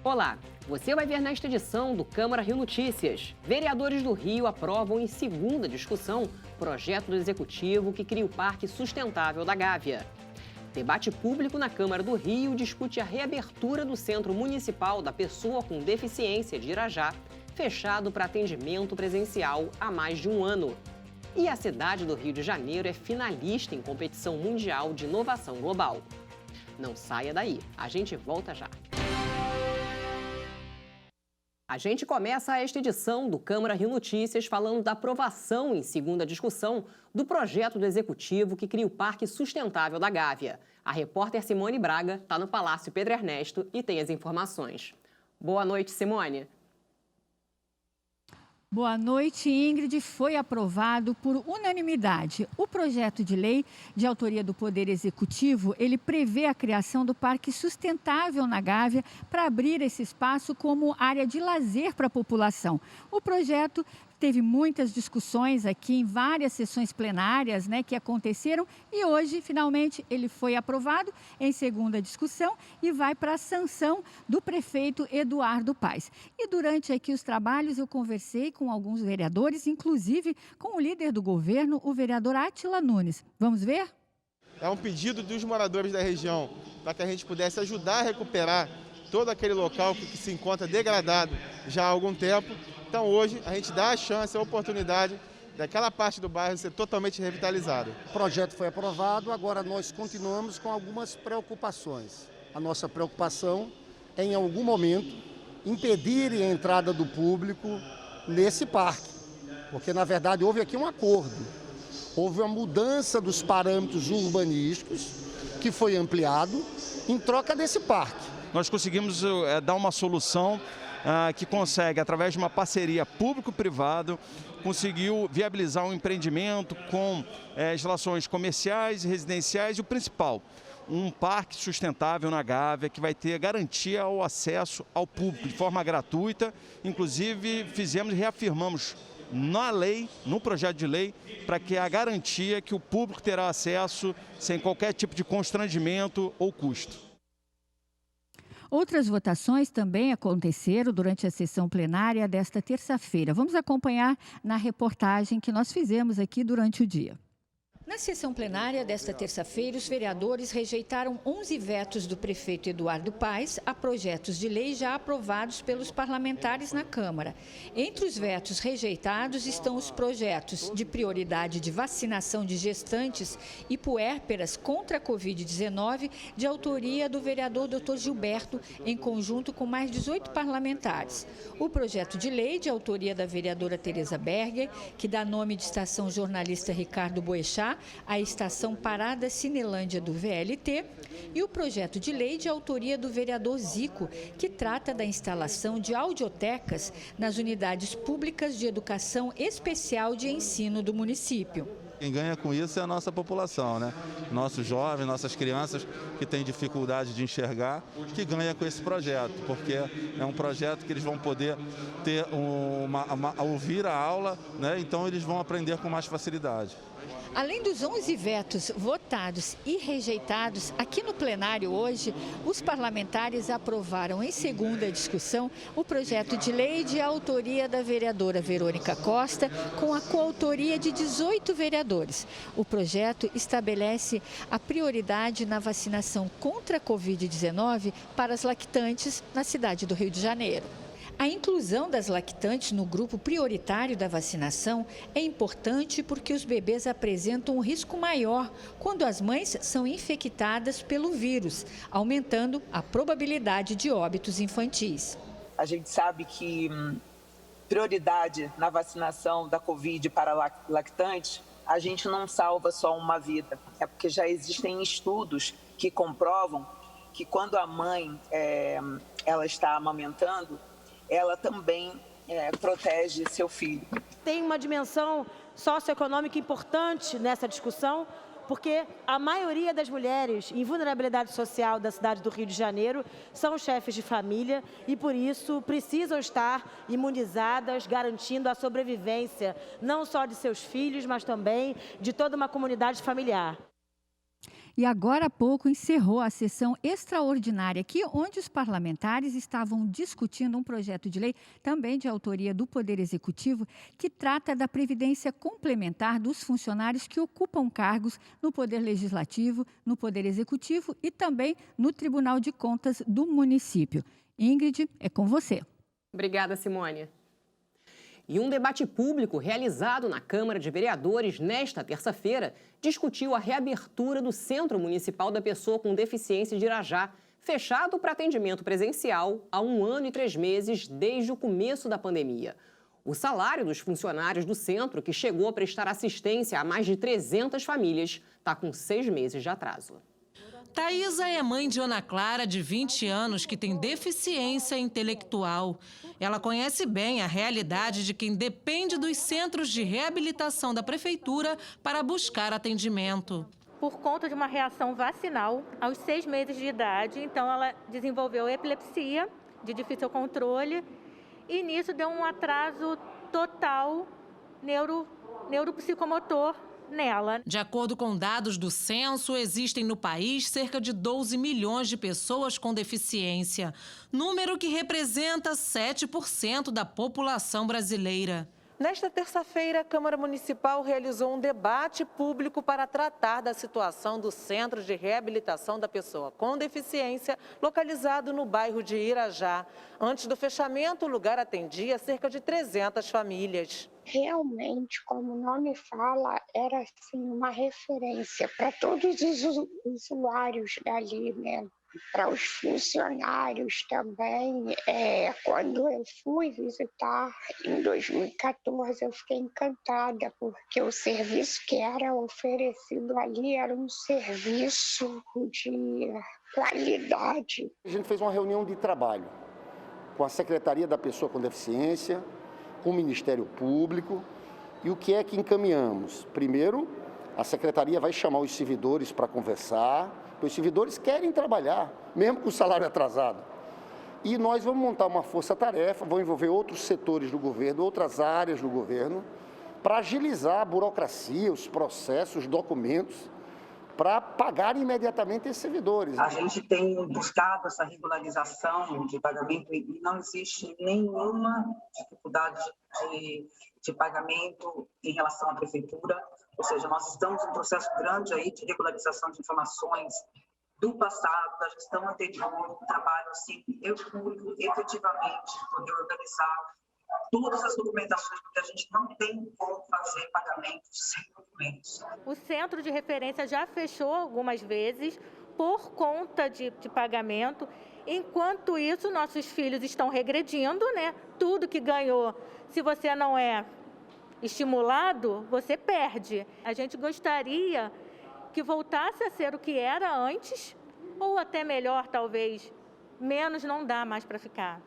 Olá, você vai ver nesta edição do Câmara Rio Notícias. Vereadores do Rio aprovam em segunda discussão projeto do Executivo que cria o Parque Sustentável da Gávea. Debate público na Câmara do Rio discute a reabertura do Centro Municipal da Pessoa com Deficiência de Irajá, fechado para atendimento presencial há mais de um ano. E a cidade do Rio de Janeiro é finalista em competição mundial de inovação global. Não saia daí, a gente volta já. A gente começa esta edição do Câmara Rio Notícias falando da aprovação em segunda discussão do projeto do Executivo que cria o Parque Sustentável da Gávea. A repórter Simone Braga está no Palácio Pedro Ernesto e tem as informações. Boa noite, Simone. Boa noite, Ingrid. Foi aprovado por unanimidade. O projeto de lei de autoria do Poder Executivo, ele prevê a criação do Parque Sustentável na Gávea para abrir esse espaço como área de lazer para a população. O projeto teve muitas discussões aqui em várias sessões plenárias, que aconteceram e hoje, finalmente, ele foi aprovado em segunda discussão e vai para a sanção do prefeito Eduardo Paes. E durante aqui os trabalhos eu conversei com alguns vereadores, inclusive com o líder do governo, o vereador Átila Nunes. Vamos ver? É um pedido dos moradores da região para que a gente pudesse ajudar a recuperar todo aquele local que se encontra degradado já há algum tempo. Então hoje a gente dá a chance, a oportunidade daquela parte do bairro ser totalmente revitalizada. O projeto foi aprovado, agora nós continuamos com algumas preocupações. A nossa preocupação é, em algum momento, impedir a entrada do público nesse parque, porque na verdade houve aqui um acordo, houve uma mudança dos parâmetros urbanísticos que foi ampliado em troca desse parque. Nós conseguimos dar uma solução que consegue, através de uma parceria público-privado, conseguiu viabilizar um empreendimento com instalações comerciais e residenciais e o principal, um parque sustentável na Gávea que vai ter garantia ao acesso ao público de forma gratuita. Inclusive, fizemos e reafirmamos na lei, no projeto de lei, para que a garantia que o público terá acesso sem qualquer tipo de constrangimento ou custo. Outras votações também aconteceram durante a sessão plenária desta terça-feira. Vamos acompanhar na reportagem que nós fizemos aqui durante o dia. Na sessão plenária desta terça-feira, os vereadores rejeitaram 11 vetos do prefeito Eduardo Paes a projetos de lei já aprovados pelos parlamentares na Câmara. Entre os vetos rejeitados estão os projetos de prioridade de vacinação de gestantes e puérperas contra a Covid-19, de autoria do vereador Dr. Gilberto, em conjunto com mais 18 parlamentares. O projeto de lei de autoria da vereadora Tereza Berger, que dá nome de Estação Jornalista Ricardo Boechat, a Estação Parada Cinelândia do VLT, e o projeto de lei de autoria do vereador Zico, que trata da instalação de audiotecas nas unidades públicas de educação especial de ensino do município. Quem ganha com isso é a nossa população, Nossos jovens, nossas crianças que têm dificuldade de enxergar, que ganha com esse projeto, porque é um projeto que eles vão poder ter ouvir a aula, Então eles vão aprender com mais facilidade. Além dos 11 vetos votados e rejeitados, aqui no plenário hoje, os parlamentares aprovaram em segunda discussão o projeto de lei de autoria da vereadora Verônica Costa, com a coautoria de 18 vereadores. O projeto estabelece a prioridade na vacinação contra a Covid-19 para as lactantes na cidade do Rio de Janeiro. A inclusão das lactantes no grupo prioritário da vacinação é importante porque os bebês apresentam um risco maior quando as mães são infectadas pelo vírus, aumentando a probabilidade de óbitos infantis. A gente sabe que prioridade na vacinação da Covid para lactantes, a gente não salva só uma vida. É porque já existem estudos que comprovam que quando a mãe ela está amamentando, ela também protege seu filho. Tem uma dimensão socioeconômica importante nessa discussão, porque a maioria das mulheres em vulnerabilidade social da cidade do Rio de Janeiro são chefes de família e, por isso, precisam estar imunizadas, garantindo a sobrevivência não só de seus filhos, mas também de toda uma comunidade familiar. E agora há pouco encerrou a sessão extraordinária aqui, onde os parlamentares estavam discutindo um projeto de lei, também de autoria do Poder Executivo, que trata da previdência complementar dos funcionários que ocupam cargos no Poder Legislativo, no Poder Executivo e também no Tribunal de Contas do município. Ingrid, é com você. Obrigada, Simone. E um debate público realizado na Câmara de Vereadores nesta terça-feira discutiu a reabertura do Centro Municipal da Pessoa com Deficiência de Irajá, fechado para atendimento presencial há 1 ano e 3 meses desde o começo da pandemia. O salário dos funcionários do centro, que chegou a prestar assistência a mais de 300 famílias, está com 6 meses de atraso. Thaisa é mãe de Ana Clara, de 20 anos, que tem deficiência intelectual. Ela conhece bem a realidade de quem depende dos centros de reabilitação da prefeitura para buscar atendimento. Por conta de uma reação vacinal, aos 6 meses de idade, então ela desenvolveu epilepsia de difícil controle e nisso deu um atraso total neuropsicomotor nela. De acordo com dados do censo, existem no país cerca de 12 milhões de pessoas com deficiência, número que representa 7% da população brasileira. Nesta terça-feira, a Câmara Municipal realizou um debate público para tratar da situação do Centro de Reabilitação da Pessoa com Deficiência, localizado no bairro de Irajá. Antes do fechamento, o lugar atendia cerca de 300 famílias. Realmente, como o nome fala, era assim, uma referência para todos os usuários dali, né? Para os funcionários também. Quando eu fui visitar em 2014, eu fiquei encantada, porque o serviço que era oferecido ali era um serviço de qualidade. A gente fez uma reunião de trabalho com a Secretaria da Pessoa com Deficiência, com o Ministério Público, e o que é que encaminhamos? Primeiro, a Secretaria vai chamar os servidores para conversar. Os servidores querem trabalhar, mesmo com o salário atrasado. E nós vamos montar uma força-tarefa, vão envolver outros setores do governo, outras áreas do governo, para agilizar a burocracia, os processos, os documentos, para pagar imediatamente esses servidores. A gente tem buscado essa regularização de pagamento e não existe nenhuma dificuldade de pagamento em relação à prefeitura. Ou seja, nós estamos em um processo grande aí de regularização de informações do passado, da gestão anterior, um trabalho assim, público, efetivamente, poder organizar todas as documentações, porque a gente não tem como fazer pagamentos sem documentos. O centro de referência já fechou algumas vezes por conta de pagamento. Enquanto isso, nossos filhos estão regredindo, né? Tudo que ganhou, se você não é estimulado, você perde. A gente gostaria que voltasse a ser o que era antes, ou até melhor, talvez, menos não dá mais para ficar.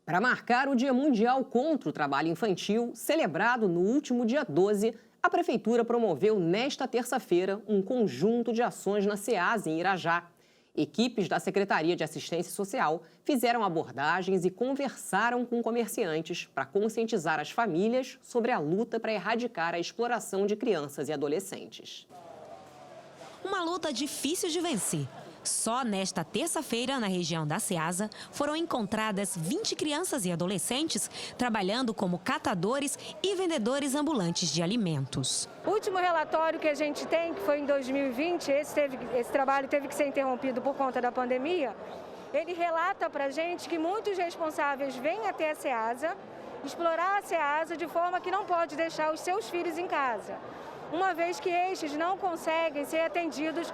Para marcar o Dia Mundial contra o Trabalho Infantil, celebrado no último dia 12, a Prefeitura promoveu nesta terça-feira um conjunto de ações na SEASA, em Irajá. Equipes da Secretaria de Assistência Social fizeram abordagens e conversaram com comerciantes para conscientizar as famílias sobre a luta para erradicar a exploração de crianças e adolescentes. Uma luta difícil de vencer. Só nesta terça-feira, na região da SEASA, foram encontradas 20 crianças e adolescentes trabalhando como catadores e vendedores ambulantes de alimentos. O último relatório que a gente tem, que foi em 2020, esse trabalho teve que ser interrompido por conta da pandemia, ele relata para a gente que muitos responsáveis vêm até a SEASA, explorar a SEASA de forma que não pode deixar os seus filhos em casa, uma vez que estes não conseguem ser atendidos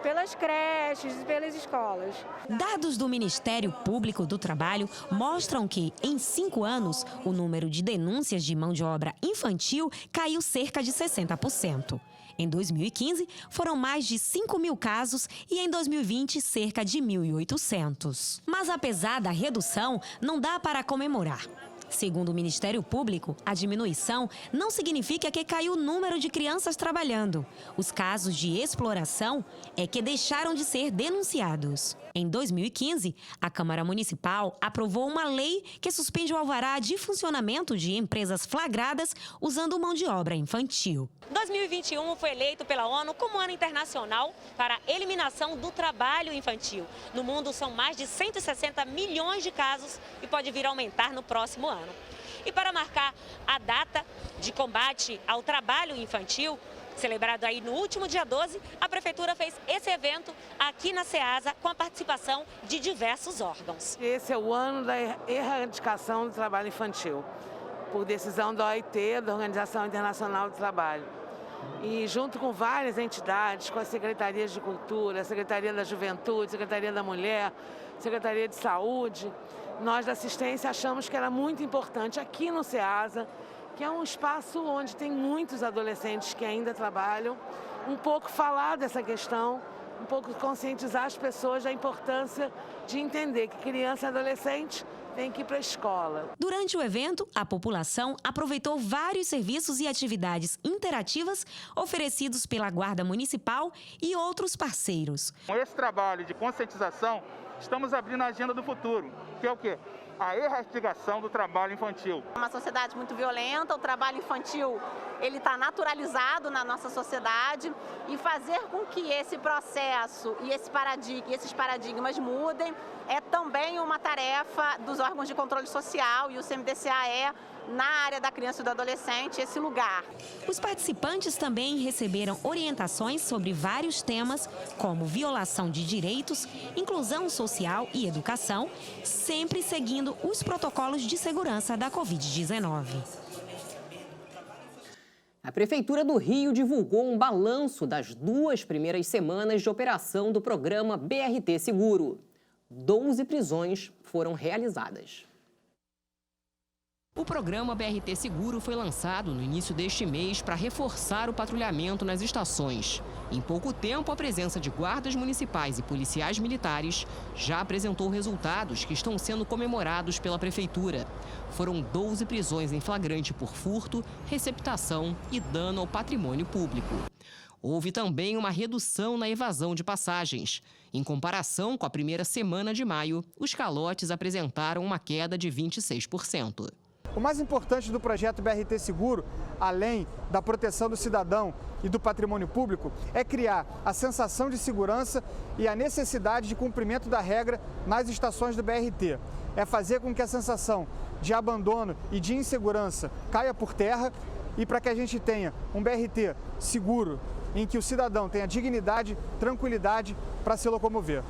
pelas creches e pelas escolas. Dados do Ministério Público do Trabalho mostram que, em 5 anos, o número de denúncias de mão de obra infantil caiu cerca de 60%. Em 2015, foram mais de 5 mil casos e em 2020, cerca de 1.800. Mas apesar da redução, não dá para comemorar. Segundo o Ministério Público, a diminuição não significa que caiu o número de crianças trabalhando. Os casos de exploração é que deixaram de ser denunciados. Em 2015, a Câmara Municipal aprovou uma lei que suspende o alvará de funcionamento de empresas flagradas usando mão de obra infantil. 2021 foi eleito pela ONU como ano internacional para a eliminação do trabalho infantil. No mundo são mais de 160 milhões de casos e pode vir a aumentar no próximo ano. E para marcar a data de combate ao trabalho infantil, celebrado aí no último dia 12, a Prefeitura fez esse evento aqui na SEASA com a participação de diversos órgãos. Esse é o ano da erradicação do trabalho infantil, por decisão da OIT, da Organização Internacional do Trabalho. E junto com várias entidades, com as secretarias de Cultura, Secretaria da Juventude, Secretaria da Mulher, Secretaria de Saúde, nós da assistência achamos que era muito importante aqui no SEASA, que é um espaço onde tem muitos adolescentes que ainda trabalham, um pouco falar dessa questão, um pouco conscientizar as pessoas da importância de entender que criança e adolescente tem que ir para a escola. Durante o evento, a população aproveitou vários serviços e atividades interativas oferecidos pela Guarda Municipal e outros parceiros. Com esse trabalho de conscientização, estamos abrindo a agenda do futuro, que é o quê? A erradicação do trabalho infantil. Uma sociedade muito violenta, o trabalho infantil ele está naturalizado na nossa sociedade e fazer com que esse processo e esses paradigmas mudem é também uma tarefa dos órgãos de controle social e o CMDCA é, na área da criança e do adolescente, esse lugar. Os participantes também receberam orientações sobre vários temas, como violação de direitos, inclusão social e educação, sempre seguindo os protocolos de segurança da Covid-19. A Prefeitura do Rio divulgou um balanço das 2 primeiras semanas de operação do programa BRT Seguro. 12 prisões foram realizadas. O programa BRT Seguro foi lançado no início deste mês para reforçar o patrulhamento nas estações. Em pouco tempo, a presença de guardas municipais e policiais militares já apresentou resultados que estão sendo comemorados pela Prefeitura. Foram 12 prisões em flagrante por furto, receptação e dano ao patrimônio público. Houve também uma redução na evasão de passagens. Em comparação com a primeira semana de maio, os calotes apresentaram uma queda de 26%. O mais importante do projeto BRT Seguro, além da proteção do cidadão e do patrimônio público, é criar a sensação de segurança e a necessidade de cumprimento da regra nas estações do BRT. É fazer com que a sensação de abandono e de insegurança caia por terra e para que a gente tenha um BRT seguro, em que o cidadão tenha dignidade, tranquilidade para se locomover.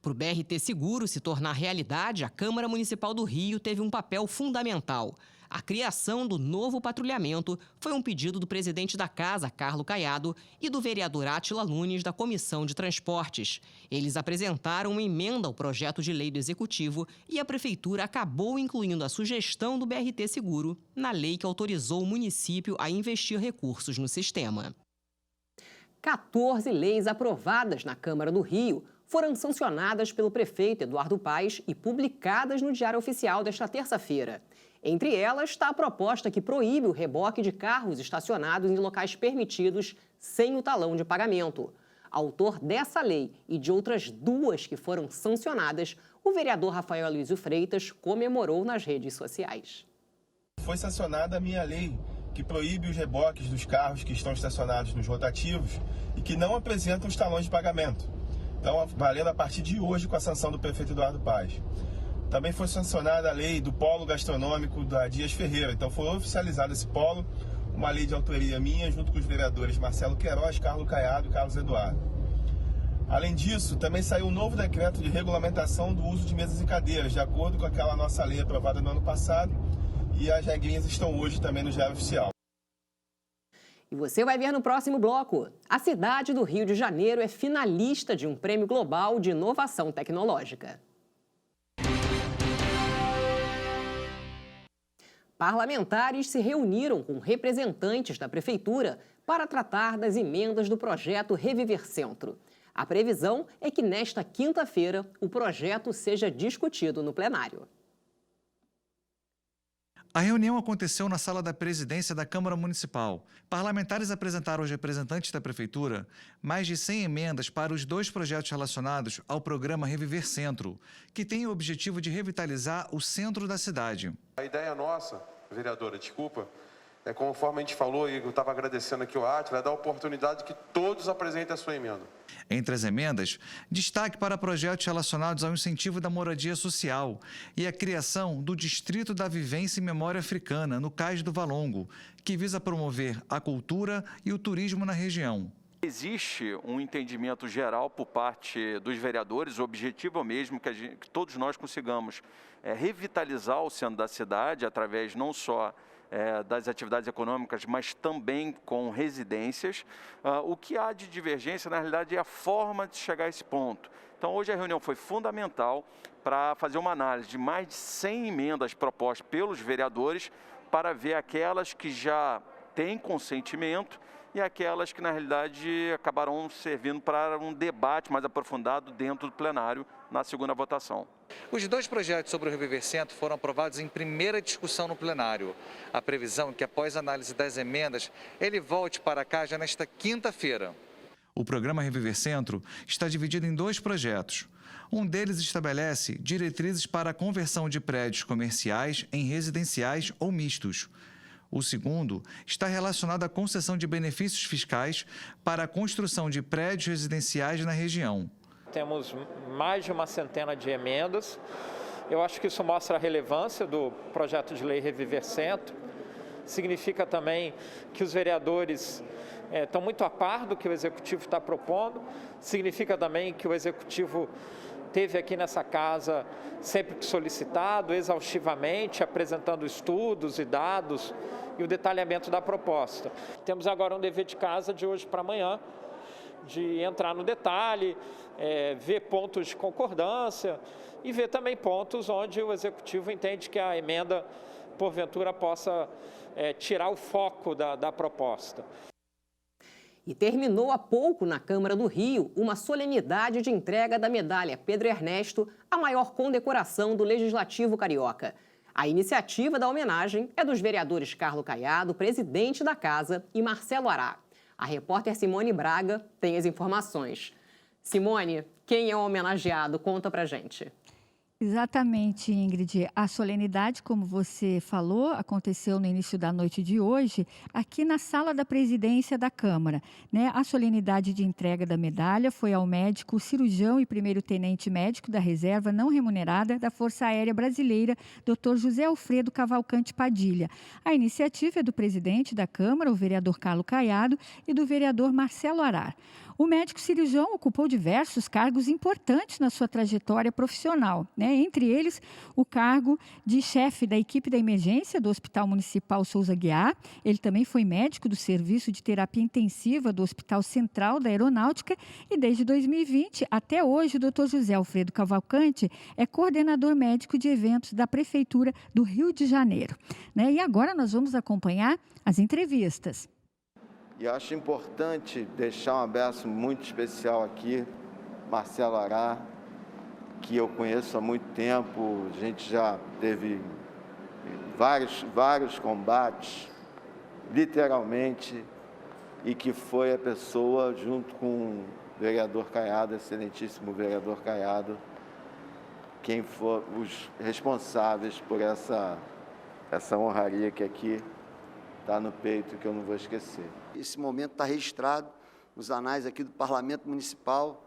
Para o BRT Seguro se tornar realidade, a Câmara Municipal do Rio teve um papel fundamental. A criação do novo patrulhamento foi um pedido do presidente da Casa, Carlos Caiado, e do vereador Átila Nunes, da Comissão de Transportes. Eles apresentaram uma emenda ao projeto de lei do Executivo e a Prefeitura acabou incluindo a sugestão do BRT Seguro na lei que autorizou o município a investir recursos no sistema. 14 leis aprovadas na Câmara do Rio foram sancionadas pelo prefeito Eduardo Paes e publicadas no Diário Oficial desta terça-feira. Entre elas está a proposta que proíbe o reboque de carros estacionados em locais permitidos sem o talão de pagamento. Autor dessa lei e de outras 2 que foram sancionadas, o vereador Rafael Aloysio Freitas comemorou nas redes sociais. Foi sancionada a minha lei, que proíbe os reboques dos carros que estão estacionados nos rotativos e que não apresentam os talões de pagamento. Então, valendo a partir de hoje com a sanção do prefeito Eduardo Paes. Também foi sancionada a lei do polo gastronômico da Dias Ferreira. Então, foi oficializado esse polo, uma lei de autoria minha, junto com os vereadores Marcelo Queiroz, Carlos Caiado e Carlos Eduardo. Além disso, também saiu um novo decreto de regulamentação do uso de mesas e cadeiras, de acordo com aquela nossa lei aprovada no ano passado, e as regrinhas estão hoje também no Diário Oficial. E você vai ver no próximo bloco. A cidade do Rio de Janeiro é finalista de um prêmio global de inovação tecnológica. Parlamentares se reuniram com representantes da Prefeitura para tratar das emendas do projeto Reviver Centro. A previsão é que nesta quinta-feira o projeto seja discutido no plenário. A reunião aconteceu na sala da presidência da Câmara Municipal. Parlamentares apresentaram aos representantes da Prefeitura mais de 100 emendas para os 2 projetos relacionados ao programa Reviver Centro, que tem o objetivo de revitalizar o centro da cidade. A ideia nossa, vereadora, desculpa, conforme a gente falou, e eu estava agradecendo aqui o Átila, é dar a oportunidade que todos apresentem a sua emenda. Entre as emendas, destaque para projetos relacionados ao incentivo da moradia social e a criação do Distrito da Vivência e Memória Africana, no Cais do Valongo, que visa promover a cultura e o turismo na região. Existe um entendimento geral por parte dos vereadores, o objetivo é o mesmo, que todos nós consigamos revitalizar o centro da cidade, através não só das atividades econômicas, mas também com residências. O que há de divergência, na realidade, é a forma de chegar a esse ponto. Então, hoje a reunião foi fundamental para fazer uma análise de mais de 100 emendas propostas pelos vereadores para ver aquelas que já têm consentimento e aquelas que, na realidade, acabarão servindo para um debate mais aprofundado dentro do plenário na segunda votação. Os 2 projetos sobre o Reviver Centro foram aprovados em primeira discussão no plenário. A previsão é que, após a análise das emendas, ele volte para cá já nesta quinta-feira. O programa Reviver Centro está dividido em 2 projetos. Um deles estabelece diretrizes para a conversão de prédios comerciais em residenciais ou mistos. O segundo está relacionado à concessão de benefícios fiscais para a construção de prédios residenciais na região. Temos mais de uma centena de emendas. Eu acho que isso mostra a relevância do projeto de lei Reviver Centro. Significa também que os vereadores estão muito a par do que o Executivo está propondo. Significa também que o Executivo teve aqui nessa casa, sempre que solicitado, exaustivamente, apresentando estudos e dados e o detalhamento da proposta. Temos agora um dever de casa de hoje para amanhã, de entrar no detalhe, ver pontos de concordância e ver também pontos onde o Executivo entende que a emenda, porventura, possa tirar o foco da proposta. E terminou há pouco na Câmara do Rio uma solenidade de entrega da medalha Pedro Ernesto, a maior condecoração do Legislativo Carioca. A iniciativa da homenagem é dos vereadores Carlos Caiado, presidente da Casa, e Marcelo Ará. A repórter Simone Braga tem as informações. Simone, quem é o homenageado? Conta pra gente. Exatamente, Ingrid. A solenidade, como você falou, aconteceu no início da noite de hoje, aqui na sala da presidência da Câmara. A solenidade de entrega da medalha foi ao médico, cirurgião e primeiro-tenente médico da reserva não remunerada da Força Aérea Brasileira, Dr. José Alfredo Cavalcante Padilha. A iniciativa é do presidente da Câmara, o vereador Carlos Caiado, e do vereador Marcelo Ará. O médico cirurgião ocupou diversos cargos importantes na sua trajetória profissional, entre eles o cargo de chefe da equipe da emergência do Hospital Municipal Souza Guiar. Ele também foi médico do Serviço de Terapia Intensiva do Hospital Central da Aeronáutica e desde 2020 até hoje o Dr. José Alfredo Cavalcante é coordenador médico de eventos da Prefeitura do Rio de Janeiro. E agora nós vamos acompanhar as entrevistas. E acho importante deixar um abraço muito especial aqui, Marcelo Ará, que eu conheço há muito tempo, a gente já teve vários combates, literalmente, e que foi a pessoa, junto com o vereador Caiado, excelentíssimo vereador Caiado, quem for os responsáveis por essa honraria que aqui está no peito, que eu não vou esquecer. Esse momento está registrado nos anais aqui do Parlamento Municipal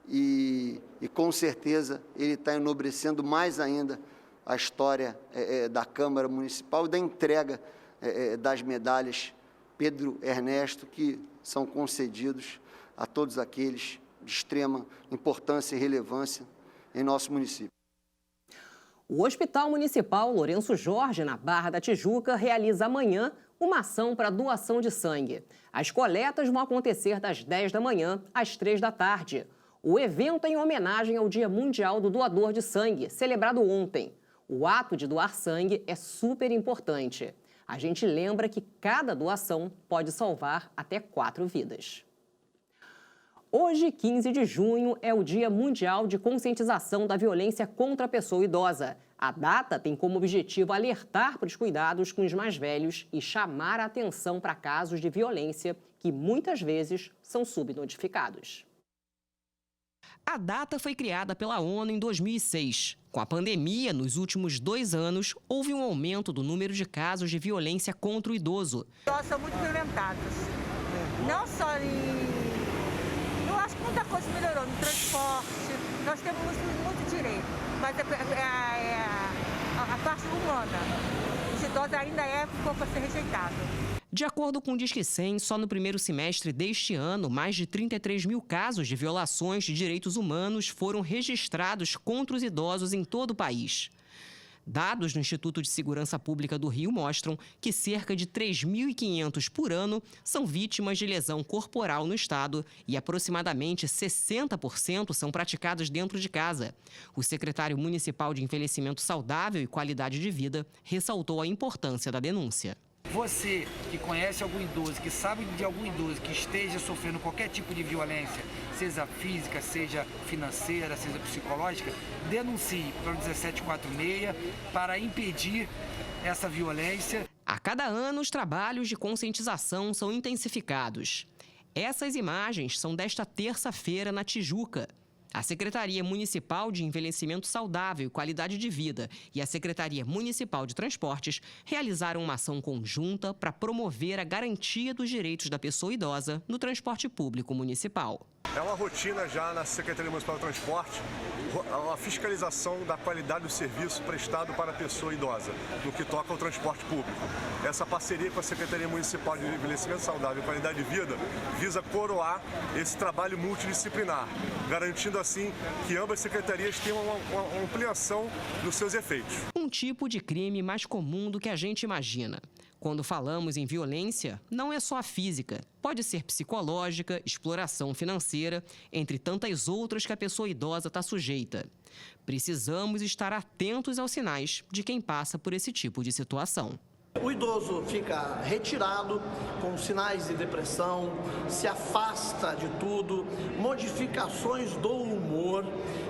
e com certeza ele está enobrecendo mais ainda a história da Câmara Municipal e da entrega das medalhas Pedro Ernesto, que são concedidos a todos aqueles de extrema importância e relevância em nosso município. O Hospital Municipal Lourenço Jorge, na Barra da Tijuca, realiza amanhã uma ação para doação de sangue. As coletas vão acontecer das 10 da manhã às 3 da tarde. O evento é em homenagem ao Dia Mundial do Doador de Sangue, celebrado ontem. O ato de doar sangue é super importante. A gente lembra que cada doação pode salvar até 4 vidas. Hoje, 15 de junho, é o Dia Mundial de Conscientização da Violência contra a Pessoa Idosa. A data tem como objetivo alertar para os cuidados com os mais velhos e chamar a atenção para casos de violência que muitas vezes são subnotificados. A data foi criada pela ONU em 2006. Com a pandemia, nos últimos 2 anos, houve um aumento do número de casos de violência contra o idoso. Nós somos muito violentados. Não só em... Eu acho que muita coisa melhorou no transporte. Nós temos muito direito, mas a parte humana, os idosos ainda é um pouco a ser rejeitado. De acordo com o Disque 100, só no primeiro semestre deste ano, mais de 33 mil casos de violações de direitos humanos foram registrados contra os idosos em todo o país. Dados do Instituto de Segurança Pública do Rio mostram que cerca de 3.500 por ano são vítimas de lesão corporal no estado e aproximadamente 60% são praticadas dentro de casa. O secretário municipal de Envelhecimento Saudável e Qualidade de Vida ressaltou a importância da denúncia. Você que conhece algum idoso, que sabe de algum idoso que esteja sofrendo qualquer tipo de violência, seja física, seja financeira, seja psicológica, denuncie para o 1746 para impedir essa violência. A cada ano, os trabalhos de conscientização são intensificados. Essas imagens são desta terça-feira na Tijuca. A Secretaria Municipal de Envelhecimento Saudável e Qualidade de Vida e a Secretaria Municipal de Transportes realizaram uma ação conjunta para promover a garantia dos direitos da pessoa idosa no transporte público municipal. É uma rotina já na Secretaria Municipal de Transporte, a fiscalização da qualidade do serviço prestado para a pessoa idosa, no que toca ao transporte público. Essa parceria com a Secretaria Municipal de Envelhecimento Saudável e Qualidade de Vida visa coroar esse trabalho multidisciplinar, garantindo assim que ambas secretarias tenham uma ampliação nos seus efeitos. Um tipo de crime mais comum do que a gente imagina. Quando falamos em violência, não é só a física. Pode ser psicológica, exploração financeira, entre tantas outras que a pessoa idosa está sujeita. Precisamos estar atentos aos sinais de quem passa por esse tipo de situação. O idoso fica retirado, com sinais de depressão, se afasta de tudo, modificações do humor,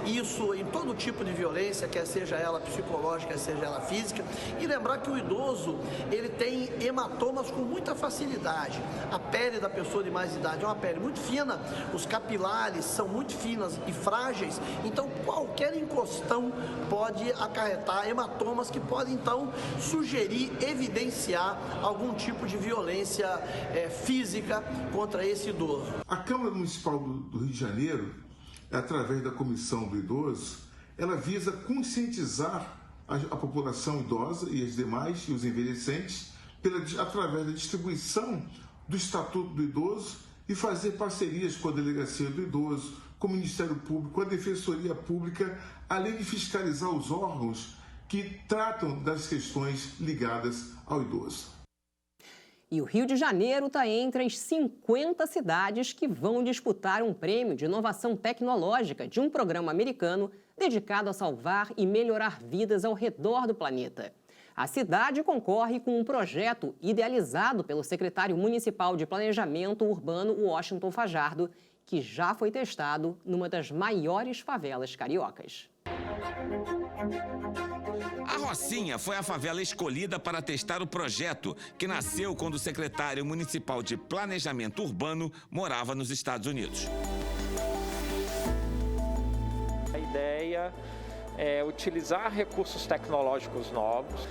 isso em todo tipo de violência, quer seja ela psicológica, quer seja ela física. E lembrar que o idoso, ele tem hematomas com muita facilidade. A pele da pessoa de mais idade é uma pele muito fina, os capilares são muito finas e frágeis, então qualquer encostão pode acarretar hematomas que podem então sugerir, evidenciar algum tipo de violência física contra esse idoso. A Câmara Municipal do Rio de Janeiro, através da Comissão do Idoso, ela visa conscientizar a população idosa e as demais, e os envelhecentes, através da distribuição do Estatuto do Idoso e fazer parcerias com a Delegacia do Idoso, com o Ministério Público, com a Defensoria Pública, além de fiscalizar os órgãos que tratam das questões ligadas ao idoso. E o Rio de Janeiro está entre as 50 cidades que vão disputar um prêmio de inovação tecnológica de um programa americano dedicado a salvar e melhorar vidas ao redor do planeta. A cidade concorre com um projeto idealizado pelo secretário municipal de Planejamento Urbano, Washington Fajardo, que já foi testado numa das maiores favelas cariocas. A Rocinha foi a favela escolhida para testar o projeto, que nasceu quando o secretário municipal de Planejamento Urbano morava nos Estados Unidos. A ideia é utilizar recursos tecnológicos novos,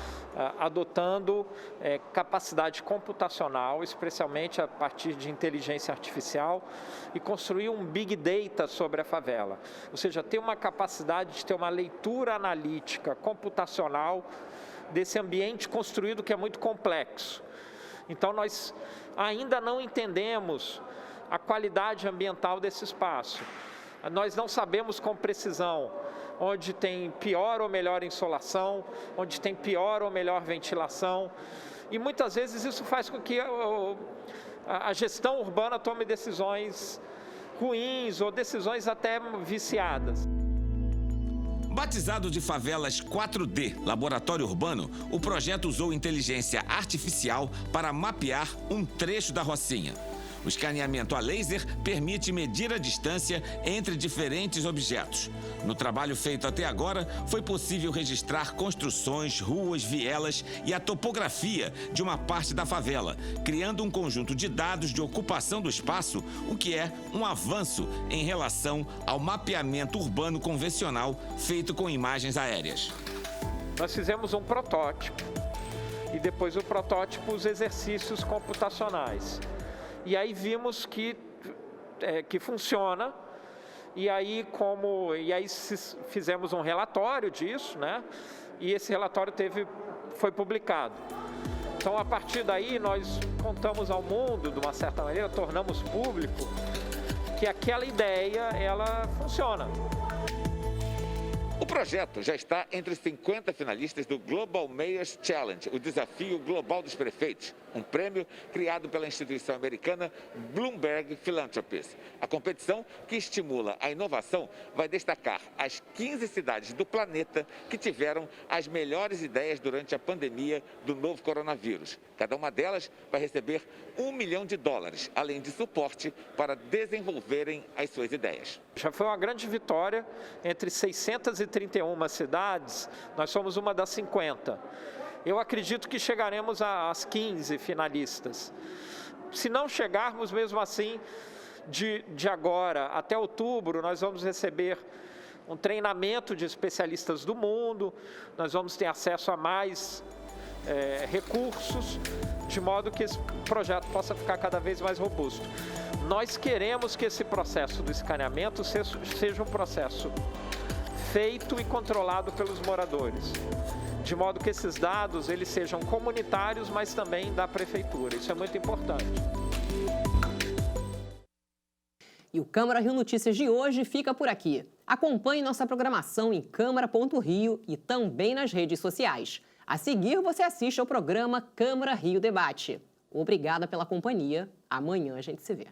adotando capacidade computacional, especialmente a partir de inteligência artificial, e construir um big data sobre a favela. Ou seja, ter uma capacidade de ter uma leitura analítica, computacional desse ambiente construído que é muito complexo. Então, nós ainda não entendemos a qualidade ambiental desse espaço. Nós não sabemos com precisão onde tem pior ou melhor insolação, onde tem pior ou melhor ventilação. E muitas vezes isso faz com que a gestão urbana tome decisões ruins ou decisões até viciadas. Batizado de Favelas 4D, Laboratório Urbano, o projeto usou inteligência artificial para mapear um trecho da Rocinha. O escaneamento a laser permite medir a distância entre diferentes objetos. No trabalho feito até agora, foi possível registrar construções, ruas, vielas e a topografia de uma parte da favela, criando um conjunto de dados de ocupação do espaço, o que é um avanço em relação ao mapeamento urbano convencional feito com imagens aéreas. Nós fizemos um protótipo e depois do protótipo os exercícios computacionais. E aí vimos que funciona, e aí fizemos um relatório disso, né? E esse relatório foi publicado. Então, a partir daí, nós contamos ao mundo, de uma certa maneira, tornamos público que aquela ideia, ela funciona. O projeto já está entre os 50 finalistas do Global Mayors Challenge, o desafio global dos prefeitos, um prêmio criado pela instituição americana Bloomberg Philanthropies. A competição, que estimula a inovação, vai destacar as 15 cidades do planeta que tiveram as melhores ideias durante a pandemia do novo coronavírus. Cada uma delas vai receber $1 milhão, além de suporte para desenvolverem as suas ideias. Já foi uma grande vitória entre 631 cidades, nós somos uma das 50. Eu acredito que chegaremos às 15 finalistas. Se não chegarmos, mesmo assim, de agora até outubro, nós vamos receber um treinamento de especialistas do mundo, nós vamos ter acesso a mais recursos, de modo que esse projeto possa ficar cada vez mais robusto. Nós queremos que esse processo do escaneamento seja um processo feito e controlado pelos moradores, de modo que esses dados eles sejam comunitários, mas também da prefeitura. Isso é muito importante. E o Câmara Rio Notícias de hoje fica por aqui. Acompanhe nossa programação em câmara.rio e também nas redes sociais. A seguir, você assiste ao programa Câmara Rio Debate. Obrigada pela companhia. Amanhã a gente se vê.